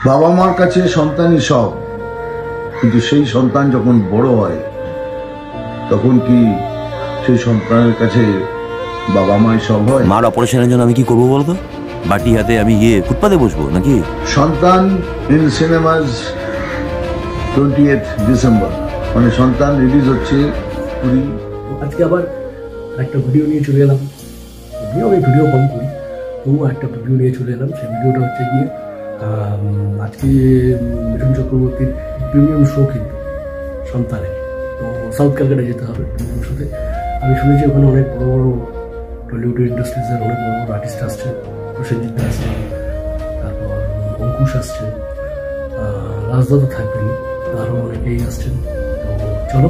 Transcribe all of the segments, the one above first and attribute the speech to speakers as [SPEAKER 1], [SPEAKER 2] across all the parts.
[SPEAKER 1] বাবা মার কাছে সন্তানই সব, কিন্তু সেই সন্তান যখন বড় হয় তখন কি সেই সন্তানের কাছে বাবা মাই সব হয়?
[SPEAKER 2] মার অপারেশনের জন্য আমি কি করবো বলতো? বাটি হাতে আমি গিয়ে ফুটপাতে বসবো নাকি?
[SPEAKER 1] সন্তান ইন সিনেমাস 28 ডিসেম্বর, মানে সন্তান রিলিজ হচ্ছে 20।
[SPEAKER 3] আজকে আবার একটা ভিডিও নিয়ে চলে এলাম। আমি ভিডিও কম করি, তবুও একটা ভিডিও নিয়ে চলে এলাম। সেই ভিডিওটা হচ্ছে গিয়ে আজকে মিঠুন চক্রবর্তীর প্রিমিয়াম শো, কিন্তু সন্তানের। তো সাউথ ক্যালকাটা যেতে হবে প্রিমিয়াম শোতে। আমি শুনেছি ওখানে অনেক বড় বড় টলিউড ইন্ডাস্ট্রিজের অনেক বড় বড় আর্টিস্ট আসছেন। প্রসেনজিৎ আসছেন, তারপর অঙ্কুশ আসছেন, রাজদাদা থাকবেন, আরও অনেকেই আসছেন। তো চলো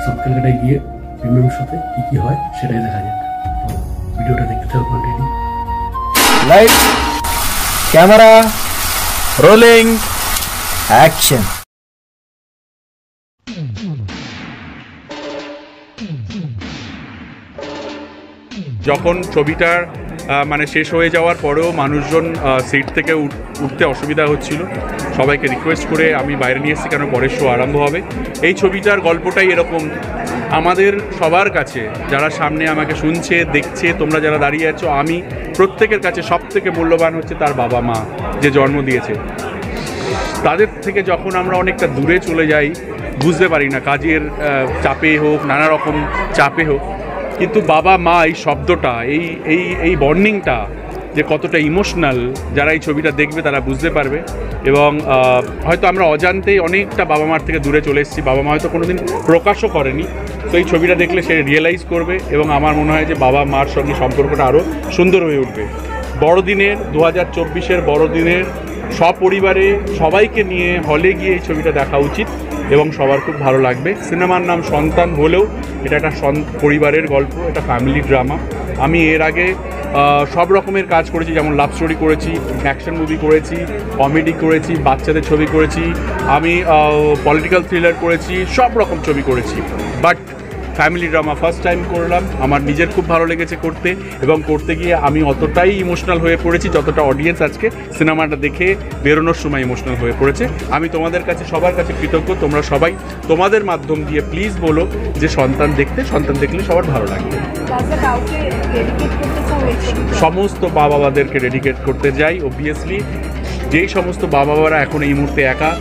[SPEAKER 3] সাউথ ক্যালকাটায় গিয়ে প্রিমিয়াম শোতে কী কী হয় সেটাই দেখা যাক। তো ভিডিওটা দেখতে থাকো continue.
[SPEAKER 4] Light, camera, rolling, action.
[SPEAKER 5] যখন ছবিটার মানে শেষ হয়ে যাওয়ার পরেও মানুষজন সিট থেকে উঠতে অসুবিধা হচ্ছিল, সবাইকে রিকোয়েস্ট করে আমি বাইরে নিয়ে এসেছি, কেন পরের শো আরম্ভ হবে। এই ছবিটার গল্পটাই এরকম। আমাদের সবার কাছে, যারা সামনে আমাকে শুনছে দেখছে, তোমরা যারা দাঁড়িয়ে আছো, আমি প্রত্যেকের কাছে সব থেকে মূল্যবান হচ্ছে তার বাবা মা, যে জন্ম দিয়েছে। তাদের থেকে যখন আমরা অনেকটা দূরে চলে যাই, বুঝতে পারি না, কাজের চাপে হোক, নানা রকম চাপে হোক, কিন্তু বাবা মা এই শব্দটা, এই বন্ডিংটা যে কতটা ইমোশনাল, যারা এই ছবিটা দেখবে তারা বুঝতে পারবে। এবং হয়তো আমরা অজান্তেই অনেকটা বাবা মার থেকে দূরে চলে এসেছি, বাবা মা হয়তো কোনোদিন প্রকাশও করেনি। তো এই ছবিটা দেখলে সে রিয়েলাইজ করবে, এবং আমার মনে হয় যে বাবা মার সঙ্গে সম্পর্কটা আরও সুন্দর হয়ে উঠবে। বড়দিনের 2024-এর বড়দিনের সপরিবারে সবাইকে নিয়ে হলে গিয়ে এই ছবিটা দেখা উচিত এবং সবার খুব ভালো লাগবে। সিনেমার নাম সন্তান হলেও এটা একটা পরিবারের গল্প, এটা ফ্যামিলি ড্রামা। আমি এর আগে সব রকমের কাজ করেছি, যেমন লাভ স্টোরি করেছি, অ্যাকশন মুভি করেছি, কমেডি করেছি, বাচ্চাদের ছবি করেছি, আমি পলিটিক্যাল থ্রিলার করেছি, সব রকম ছবি করেছি। But family drama first time করলাম, আমার নিজের খুব ভালো লেগেছে করতে, এবং করতে গিয়ে আমি অতটাই ইমোশনাল হয়ে পড়েছি যতটা অডিয়েন্স আজকে সিনেমাটা দেখে বেরোনোর সময় ইমোশনাল হয়ে পড়েছে। আমি তোমাদের কাছে, সবার কাছে কৃতজ্ঞ। তোমরা সবাই তোমাদের মাধ্যম দিয়ে প্লিজ বলো যে সন্তান দেখলে সবার ভালো লাগবে। সমস্ত বাবাদেরকে ডেডিকেট করতে যাই। অবভিয়াসলি যেই সমস্ত বাবারা এখন এই মুহূর্তে একা,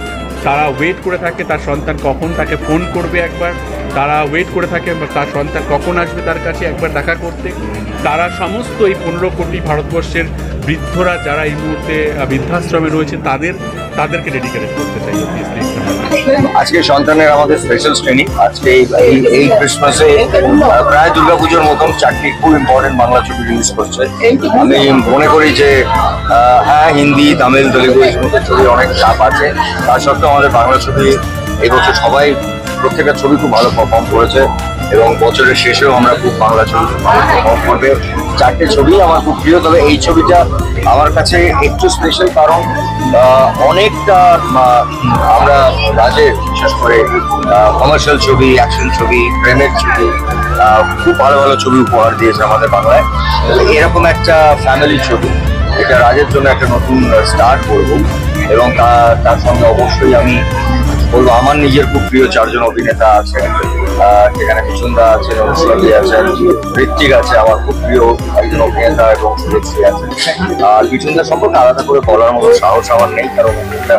[SPEAKER 5] তারা ওয়েট করে থাকে তার সন্তান কখন তাকে ফোন করবে একবার, তারা ওয়েট করে থাকে তার সন্তান কখন আসবে তার কাছে একবার দেখা করতে। তারা সমস্ত এই 15 কোটি ভারতবর্ষের বৃদ্ধরা যারা এই মুহূর্তে বৃদ্ধাশ্রমে রয়েছে তাদেরকে ডেডিকেট করতে চাই।
[SPEAKER 6] আজকে সন্তানের আমাদের স্পেশাল ট্রেনিং। আজকে এই ক্রিসমাসে প্রায় দুর্গাপুজোর মতন 4টি খুব ইম্পর্টেন্ট বাংলা ছবি রিলিজ করছে। আমি মনে করি যে হ্যাঁ, হিন্দি, তামিল, তেলেগু এই সমস্ত ছবি অনেক চাপ আছে, তার সত্ত্বেও আমাদের বাংলা ছবি এই বছর সবাই প্রত্যেকটা ছবি খুব ভালো পারফর্ম করেছে, এবং বছরের শেষেও আমরা খুব বাংলা ছবি ভালো পারফর্ম করবে। 4টে ছবি আমার খুব প্রিয়, তবে এই ছবিটা আমার কাছে একটু স্পেশাল, কারণ অনেকটা আমরা রাজের, বিশেষ করে কমার্শিয়াল ছবি, অ্যাকশন ছবি, প্রেমের ছবি, খুব ভালো ভালো ছবি উপহার দিয়েছে আমাদের বাংলায়। এরকম একটা ফ্যামিলি ছবি, এটা রাজের জন্য একটা নতুন স্টার্ট করবো। এবং তার সঙ্গে অবশ্যই আমি বলবো আমার নিজের খুব প্রিয় 4 জন অভিনেতা আছে, সেখানে মিঠুনদা আছে, অনুষ্কাদি আছে, ঋত্বিক আছে, আমার খুব প্রিয় একজন অভিনেতা, এবং শুভেচ্ছি আছে। আর মিঠুনদার সম্পর্কে আলাদা করে বলার মতো সাহস আমার নেই, কারণ একটা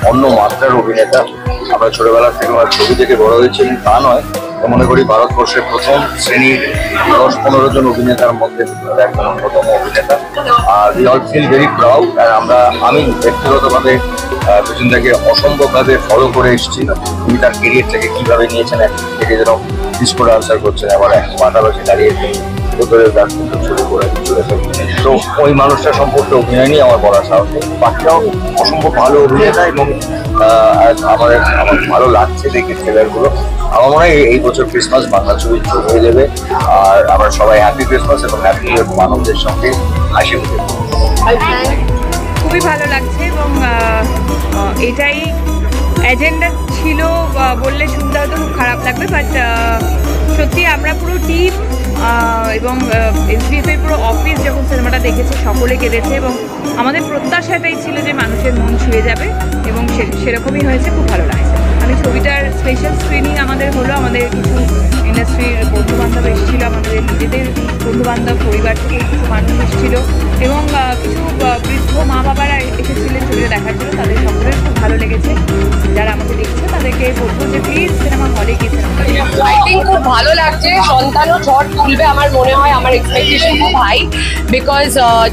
[SPEAKER 6] অন্য মাত্রার অভিনেতা। আমরা ছোটবেলা থেকে আমার ছবি থেকে বড় হয়েছি, তা নয়, মনে করি ভারতবর্ষের প্রথম শ্রেণীর 10-15 জন অভিনেতার মধ্যে একজন অন্যতম অভিনেতা। আর we all feel very proud. আর আমি ব্যক্তিগতভাবে মিঠুনদাকে অসম্ভবভাবে ফলো করে এসেছি। তিনি তার কেরিয়ারটাকে কিভাবে নিয়েছেন, থেকে যেন ডিসকো ডান্সার করছেন, আবার এক পাশাপাশি দাঁড়িয়ে তো ওই মানুষটা সম্পর্কে অভিনয় নিয়ে আমার বলার সাহস নেই। বাকিটাও অসম্ভব ভালো অভিনেতা, এবং আমার ভালো লাগছে দেখে ট্রেলারগুলো। আমার মনে হয় এই বছর ক্রিসমাস বাংলা ছবি যোগ হয়ে যাবে, আর আমরা সবাই হ্যাপি ক্রিসমাস এবং হ্যাপি নিউ ইয়ার আনন্দের সঙ্গে হাসি মুখে।
[SPEAKER 7] খুবই ভালো লাগছে, এবং এটাই এজেন্ডা ছিল বললে শুনতে হয়তো খুব খারাপ লাগবে, বাট সত্যি আমরা পুরো টিম এবং SBF এর পুরো অফিস যখন সিনেমাটা দেখেছে সকলে কেঁদেছে, এবং আমাদের প্রত্যাশা এটাই ছিল যে মানুষের মন ছুঁয়ে যাবে, এবং সেরকমই হয়েছে, খুব ভালো লাগছে। আমি ছবিটার স্পেশাল স্ক্রিনিং আমাদের হলো, আমাদের কিছু ইন্ডাস্ট্রির বন্ধুবান্ধব এসেছিলো, আমাদের নিজেদের বন্ধুবান্ধব পরিবার থেকে কিছু মানুষ এসেছিল, এবং কিছু বৃদ্ধ মা বাবারা এসেছিলেন ছবিটা দেখার জন্য। তাদের সকলের খুব ভালো লেগেছে। যারা আমাকে দেখছে তাদেরকে বলবো যে প্লিজ সিনেমা হলে গিয়ে সিনেমাটা দেখুন।
[SPEAKER 8] আই থিঙ্ক খুব ভালো লাগছে। সন্তানও ঝড় তুলবে আমার মনে হয়, আমার এক্সপেকটেশন খুব হাই, বিকজ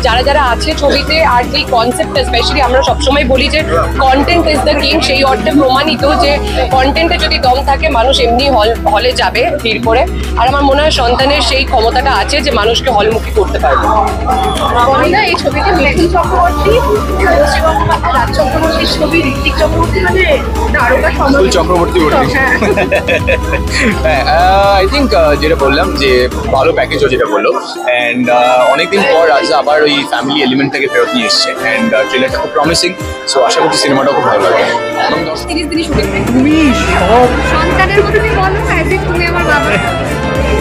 [SPEAKER 8] যারা যারা আছে ছবিতে আর যেই কনসেপ্ট, স্পেশালি আমরা সবসময় বলি যে কন্টেন্ট ইজ দ্য কিং, সেই অর্থে প্রমাণিত যে কন্টেন্টে যদি দম থাকে মানুষ এমনি হলে যাবে ভিড় করে। আর আমার মনে হয় সন্তানের সেই ক্ষমতাটা আছে যে মানুষকে হলমুখী করতে পারবে।
[SPEAKER 9] এই ছবিতে মিঠুন চক্রবর্তী, রাজ চক্রবর্তীর ছবি, ঋত্বিক চক্রবর্তী মানে দারোগা
[SPEAKER 4] চক্রবর্তী আই থিঙ্ক যেটা বললাম যে ভালো প্যাকেজও যেটা বললো, অ্যান্ড অনেকদিন পর রাজা আবার ওই ফ্যামিলি এলিমেন্টটাকে ফেরত নিয়ে এসছে, অ্যান্ড ট্রেলারটা খুব প্রমিসিং। সো আশা করছি সিনেমাটাও খুব ভালো লাগবে। এবং
[SPEAKER 9] 30 দিনই শুটিং।
[SPEAKER 3] তুমি সব
[SPEAKER 9] সন্তানের মতো তুমি বলো না, যে তুমি আমার বাবা।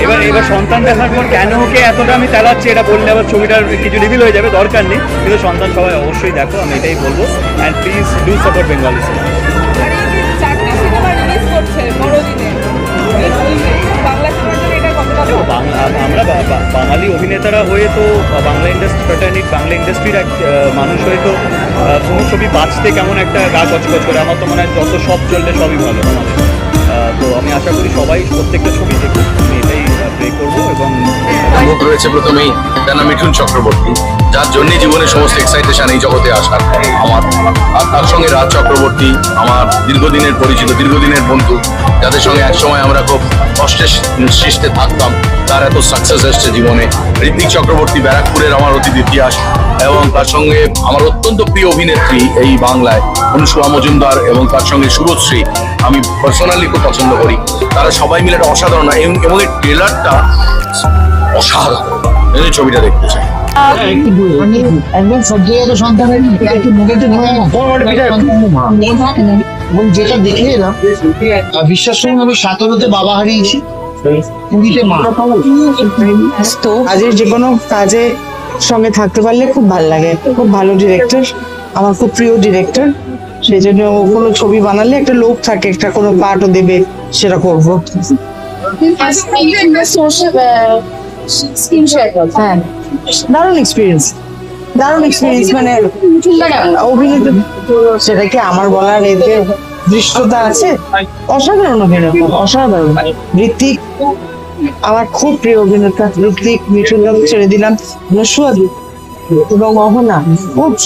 [SPEAKER 10] এবার সন্তান দেখার পর কেন ওকে এতটা আমি চালাচ্ছি এটা বললে আবার ছবিটার কিছু রিভিল হয়ে যাবে, দরকার নেই। কিন্তু সন্তান সবাই অবশ্যই দেখো, আমি এটাই বলবো। And please do support Bengali cinema.
[SPEAKER 7] আর এই যে 4টে সিনেমা রিলিজ করছে বড়দিনে, বাংলা সিনেমার জন্য এটা কতটা
[SPEAKER 10] আমরা বাঙালি অভিনেতারা হয়ে তো বাংলা ইন্ডাস্ট্রির এক মানুষ হয়ে তো কোনো ছবি বাঁচতে কেমন একটা গা কচকচ করে। আমার তো মনে হয় যত সব চললে সবই ভালো আমাদের। তো আমি আশা করি সবাই প্রত্যেকটা ছবি দেখুন, আমি এটাই প্রে করবো। এবং
[SPEAKER 6] মুখ রয়েছে প্রথমেই তার নাম মিঠুন চক্রবর্তী, যার জন্যই জীবনের সমস্ত এক্সাইটেশন এই জগতে আসার আমার। আর তার সঙ্গে রাজ চক্রবর্তী আমার দীর্ঘদিনের পরিচিত, দীর্ঘদিনের বন্ধু, যাদের সঙ্গে একসময় আমরা খুব কষ্টের সৃষ্টে থাকতাম, তার এত সাকসেস এসছে জীবনে। ঋত্বিক চক্রবর্তী ব্যারাকপুরের আমার অতীত ইতিহাস, এবং তার সঙ্গে আমার অত্যন্ত প্রিয় অভিনেত্রী এই বাংলায় অনুষ্কা মজুমদার, এবং তার সঙ্গে শুভশ্রী আমি পার্সোনালি খুব পছন্দ করি। তারা সবাই মিলে একটা অসাধারণ, এবং এই ট্রেলারটা অসাধারণ, এই ছবিটা দেখতে চাই।
[SPEAKER 11] একদম সব জায়গায় সন্তানের একটু নেগেটিভ হয়ে এবং যেটা দেখে এলাম, বিশ্বাস করুন আমি 17তে বাবা হারিয়েছি, 20তে মা।
[SPEAKER 12] তো কাজের যে কোনো কাজে সঙ্গে থাকতে পারলে খুব ভালো লাগে। খুব ভালো ডিরেক্টর, আমার খুব প্রিয় ডিরেক্টর, সেই জন্য কোনো ছবি বানালে একটা লোক থাকে, একটা কোনো পার্টও দেবে, সেটা করবো। হ্যাঁ, দারুণ এক্সপিরিয়েন্স মানে অভিনেতা, সেটা কি আমার বলার এতে দৃষ্টতা আছে? অসাধারণ অভিনেতা, অসাধারণ। ঋত্বিক আমার খুব প্রিয় অভিনেতা, ঋত্বিক, মিঠুন ছেড়ে দিলাম, নস্বাদু এবং অহনা,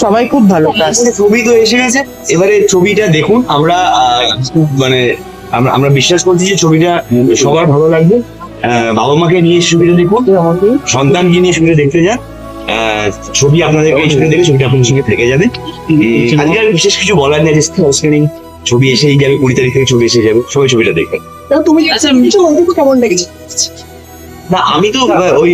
[SPEAKER 12] সবাই খুব ভালো কাজ।
[SPEAKER 13] ছবি তো এসে গেছে, এবারে ছবিটা দেখুন। আমরা মানে আমরা বিশ্বাস করছি যে ছবিটা সবার ভালো লাগবে। বাবা মাকে নিয়ে ছবিটা দেখুন, সন্তানকে নিয়ে ছবিটা দেখতে যান। ছবি আপনাদেরকে এই ছবি দেখে ছবিটা আপনার সঙ্গে থেকে যাবে। আজকে আর বিশেষ কিছু বলার নেই, স্ক্রিনিং ছবি এসেই যাবে, 20 তারিখ থেকে ছবি এসে যাবে, সবাই ছবিটা দেখবে।
[SPEAKER 12] তুমি কেমন লেগেছে?
[SPEAKER 13] না, আমি তো ওই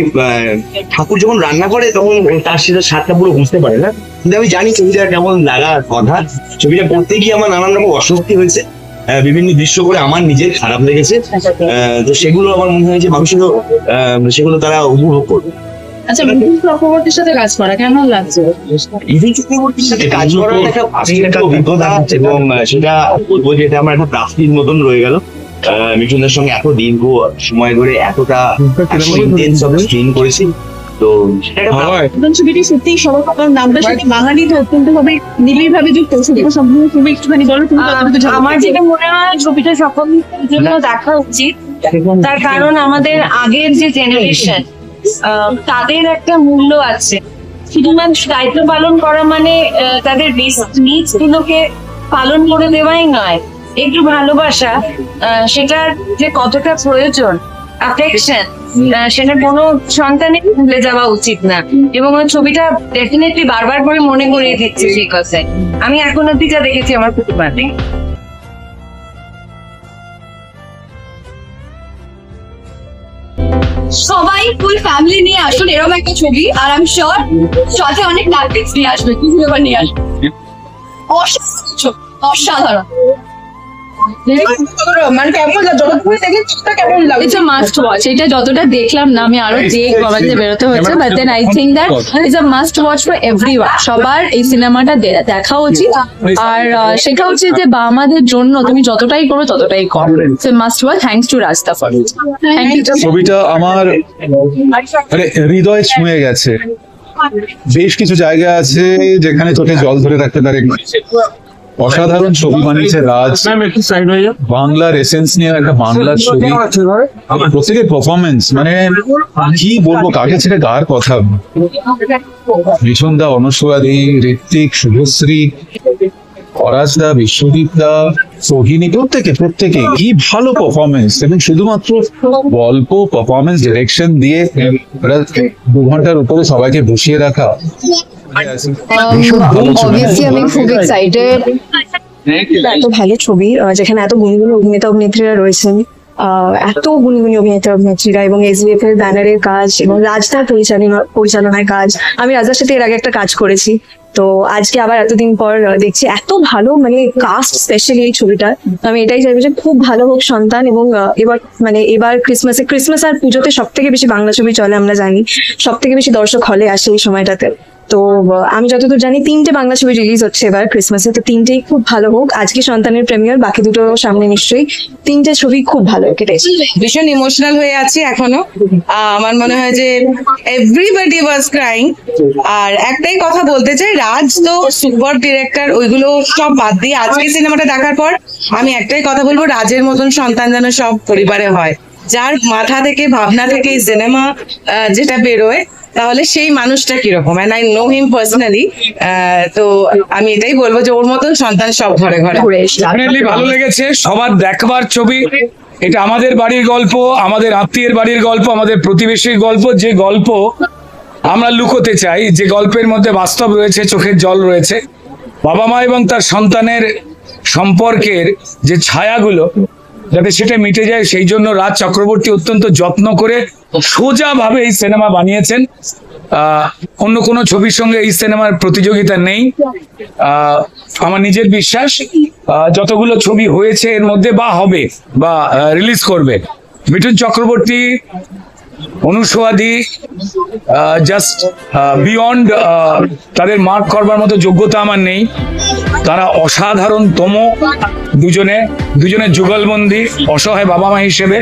[SPEAKER 13] ঠাকুর যখন রান্না করে তখন তার সেটা স্বাদটা পুরো বুঝতে পারে না, কিন্তু আমি জানি ছবিটা কেমন লাগার কথা। ছবিটা করতে গিয়ে আমার নানান রকম অস্বস্তি হয়েছে, বিভিন্ন দৃশ্য করে আমার নিজের খারাপ লেগেছে। তো সেগুলো আমার মনে হয় যে মানুষেরও সেগুলো তারা উপভোগ করবে।
[SPEAKER 12] আচ্ছা, মিঠুন চক্রবর্তীর সাথে কাজ করা কেমন লাগছে?
[SPEAKER 13] মিঠুন চক্রবর্তীর সাথে কাজ করার একটা অভিজ্ঞতা, এবং সেটা বলবো যে এটা আমার একটা প্রাপ্তির মতন রয়ে গেল। মিঠুনের সঙ্গে এত দীর্ঘ সময় ধরে এতটা স্ট্রিন করেছি, তো
[SPEAKER 12] ছবিটি সত্যি সবার নামটা সাথে বাঙালি তো অত্যন্ত ভাবে নিবিড় ভাবে যুক্ত। সেটা সম্পূর্ণ তুমি একটুখানি বলো।
[SPEAKER 9] আমার যেটা মনে হয় ছবিটা সকলের জন্য দেখা উচিত, তার কারণ আমাদের আগের যে জেনারেশন তাদের একটা মূল্য আছে। শুধুমাত্র দায়িত্ব পালন করা মানে তাদের বেসিক নিডস গুলোকে পালন করে দেওয়াই নয়, একটু ভালোবাসা, সেটার যে কতটা প্রয়োজন, অ্যাফেকশন, সেটা কোনো সন্তানের ভুলে যাওয়া উচিত না। এবং ওই ছবিটা ডেফিনেটলি বারবার করে মনে করিয়ে দিচ্ছে সেই কথায়। আমি এখন অব্দি যা দেখেছি আমার খুব ভালো লাগে। সবাই ফুল ফ্যামিলি নিয়ে আসুন এরকম একটা ছবি, আর আমি শিওর সাথে অনেক নাটক নিয়ে আসবে, কিছু ব্যাপার নিয়ে আসবে। অসাধারণ, অসাধারণ।
[SPEAKER 14] মানে কেমন যতটুকু দেখি কেমন লাগে?
[SPEAKER 15] It's a must watch. এটা যতটা দেখলাম না, আমি আরো বাবাতে বেরোতে হচ্ছে, but then I think that it's a must watch for everyone. সবার এই সিনেমাটা দেখা উচিত। আর শেখা উচিত যে আমাদের জন্য তুমি যতটাই করো ততটাই কম। It's a must watch. Thanks to Rasta for it. Thank you.
[SPEAKER 16] ছবিটা আমার মানে হৃদয় ছুঁয়ে গেছে। বেশ কিছু জায়গা আছে যেখানে চোখে জল ধরে রাখতে পারে। অসাধারণ ছবি বানিয়েছে রাজ। বাংলার এসেন্স নিয়ে একটা বাংলার ছবি, প্রত্যেকের পারফরমেন্স মানে কি বলবো, কাকে ছেড়ে কার কথা। মিঠুন দা, অনুসুয়াদি, ঋত্বিক, শুভশ্রী, অরাজদা, বিশ্বদীপ দা, সোহিনী, প্রত্যেকে কি ভালো পারফরমেন্স। এবং শুধুমাত্র গল্প, পারফরমেন্স, ডিরেকশন দিয়ে 2 ঘন্টার উপরে সবাইকে বসিয়ে রাখা।
[SPEAKER 17] অবভিয়াসলি আমি খুব এক্সাইটেড। এত ভালো ছবি যেখানে এত গুণী অভিনেতা অভিনেত্রীরা রয়েছেন, এত গুণী অভিনেতা অভিনেত্রীরা, এবং SBF এর ব্যানারের কাজ এবং রাজদার পরিচালনার কাজ। আমি রাজার সাথে এর আগে একটা কাজ করেছি, তো আজকে আবার এতদিন পর দেখছি এত ভালো মানে কাস্ট, স্পেশালি এই ছবিটা। আমি এটাই চাইবো যে খুব ভালো হোক সন্তান। এবং এবার ক্রিসমাস আর পুজোতে সব থেকে বেশি বাংলা ছবি চলে, আমরা জানি সব থেকে বেশি দর্শক হলে আসে এই সময়টাতে। তো আমি যতদূর জানি 3টে বাংলা ছবি রিলিজ হচ্ছে এবার ক্রিসমাসে, তো 3টেই খুব ভালো হোক। আজকে সন্তানের প্রিমিয়ার, বাকি 2টো সামনে নিশ্চয়ই। 3টে ছবি খুব ভালো কেটেছে।
[SPEAKER 14] ভীষণ ইমোশনাল হয়ে আছি এখনো। আমার মনে হয় যে এভরিবডি ওয়াজ ক্রাইং। আর একটাই কথা বলতে চাই, রাজ তো সুপার ডিরেক্টর, ওইগুলো সব বাদ দিয়ে আজকে সিনেমাটা দেখার পর আমি একটাই কথা বলবো, রাজের মতন সন্তান যেন সব পরিবারে হয়। যার মাথা থেকে, ভাবনা থেকে সিনেমা যেটা বেরোয়, তাহলে সেই মানুষটা কিরকম। And I know him personally. তো আমি এটাই বলবো যে ওর মতন সন্তান সব ঘরে ঘরে।
[SPEAKER 18] ভালো লেগেছে, সবার দেখবার ছবি। এটা আমাদের বাড়ির গল্প, আমাদের আত্মীয়ের বাড়ির গল্প, আমাদের প্রতিবেশীর গল্প। যে গল্প আমরা লুকোতে চাই, যে গল্পের মধ্যে বাস্তব রয়েছে, চোখের জল রয়েছে, বাবা মা এবং তার সন্তানের সম্পর্কের যে ছায়াগুলো, যাতে সেটা মিটে যায়, সেই জন্য রাজ চক্রবর্তী অত্যন্ত যত্ন করে সোজাভাবে এই সিনেমা বানিয়েছেন। অন্য কোনো ছবির সঙ্গে এই সিনেমার প্রতিযোগিতা নেই। আমার নিজের বিশ্বাস, যতগুলো ছবি হয়েছে এর মধ্যে বা হবে বা রিলিজ করবে, মিঠুন চক্রবর্তী, অনুসুয়াদি জাস্ট বিয়ন্ড, তাদের মার্ক করবার মতো যোগ্যতা আমার নেই। তারা অসাধারণতম দুজনে যুগলবন্দি, অসহায় বাবা মা হিসেবে।